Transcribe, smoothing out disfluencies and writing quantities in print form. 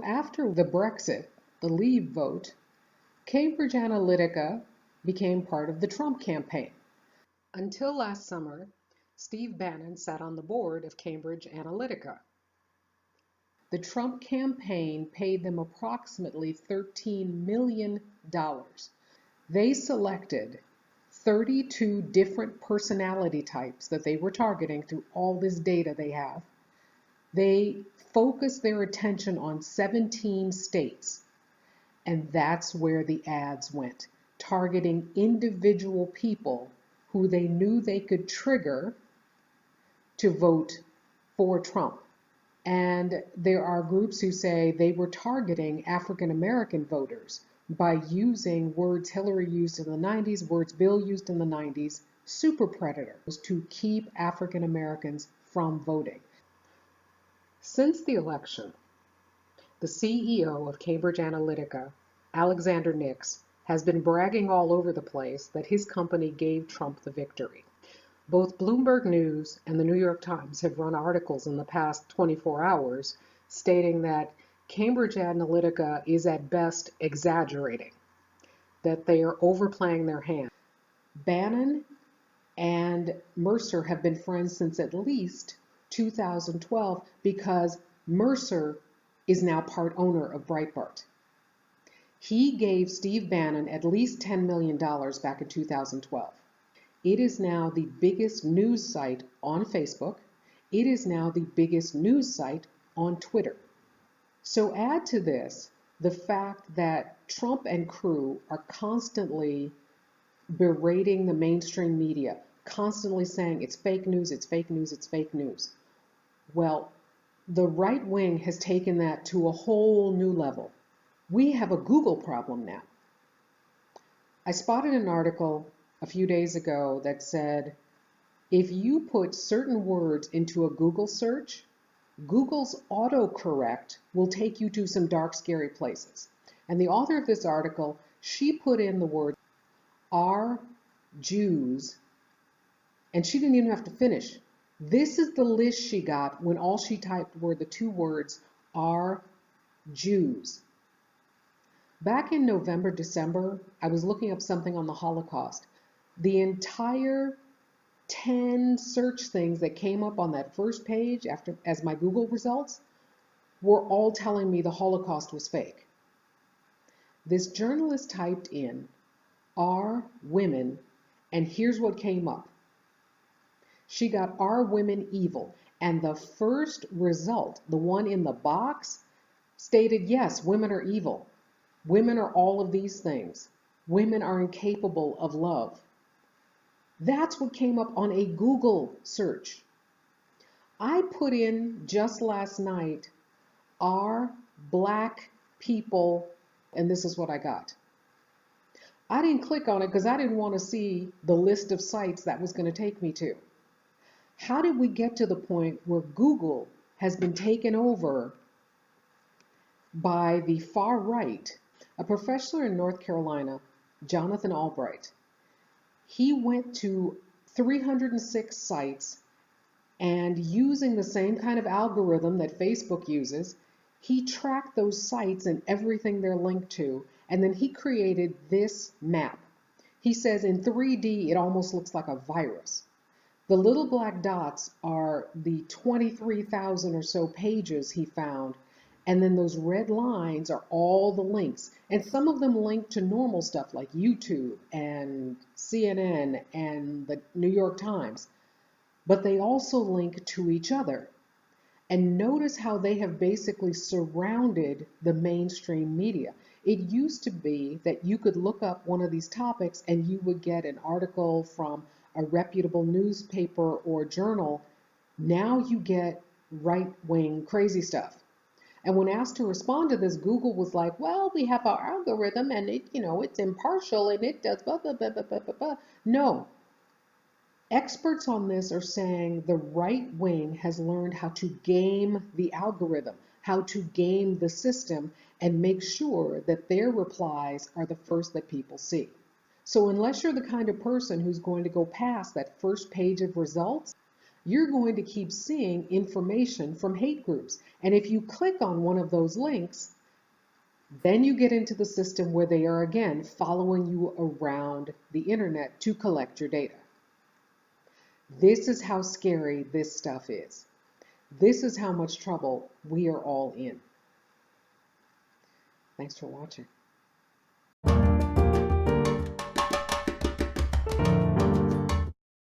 So after the Brexit, the Leave vote, Cambridge Analytica became part of the Trump campaign. Until last summer, Steve Bannon sat on the board of Cambridge Analytica. The Trump campaign paid them approximately $13 million. They selected 32 different personality types that they were targeting through all this data they have. They focused their attention on 17 states, and that's where the ads went, targeting individual people who they knew they could trigger to vote for Trump. And there are groups who say they were targeting African American voters by using words Hillary used in the 90s, words Bill used in the 90s, super predators, to keep African Americans from voting. Since the election, the CEO of Cambridge Analytica, Alexander Nix, has been bragging all over the place that his company gave Trump the victory. Both Bloomberg News and the New York Times have run articles in the past 24 hours stating that Cambridge Analytica is at best exaggerating, that they are overplaying their hand. Bannon and Mercer have been friends since at least 2012 because Mercer is now part owner of Breitbart. He gave Steve Bannon at least $10 million back in 2012. It is now the biggest news site on Facebook. It is now the biggest news site on Twitter. So add to this the fact that Trump and crew are constantly berating the mainstream media, constantly saying it's fake news, it's fake news, it's fake news. Well, the right wing has taken that to a whole new level. We have a Google problem now. I spotted an article a few days ago that said, if you put certain words into a Google search, Google's autocorrect will take you to some dark, scary places. And the author of this article, she put in the word "are Jews," and she didn't even have to finish. This is the list she got when all she typed were the two words "are Jews." Back in November, December, I was looking up something on the Holocaust. The entire 10 search things that came up on that first page as my Google results were all telling me the Holocaust was fake. This journalist typed in "are women," and here's what came up. She got "are women evil?" And the first result, the one in the box, stated yes, women are evil. Women are all of these things. Women are incapable of love. That's what came up on a Google search. I put in just last night, "are black people," and this is what I got. I didn't click on it because I didn't want to see the list of sites that was going to take me to. How did we get to the point where Google has been taken over by the far right? A professor in North Carolina, Jonathan Albright, he went to 306 sites, and using the same kind of algorithm that Facebook uses, he tracked those sites and everything they're linked to, and then he created this map. He says in 3D it almost looks like a virus. The little black dots are the 23,000 or so pages he found, and then those red lines are all the links. And some of them link to normal stuff like YouTube and CNN and the New York Times. But they also link to each other. And notice how they have basically surrounded the mainstream media. It used to be that you could look up one of these topics and you would get an article from a reputable newspaper or journal. Now you get right-wing crazy stuff. And when asked to respond to this, Google was like, well, we have our algorithm and it's impartial and it does blah, blah, blah, blah, blah, blah, blah. No. Experts on this are saying the right wing has learned how to game the algorithm, how to game the system and make sure that their replies are the first that people see. So unless you're the kind of person who's going to go past that first page of results, you're going to keep seeing information from hate groups. And if you click on one of those links, then you get into the system where they are again following you around the internet to collect your data. This is how scary this stuff is. This is how much trouble we are all in. Thanks for watching.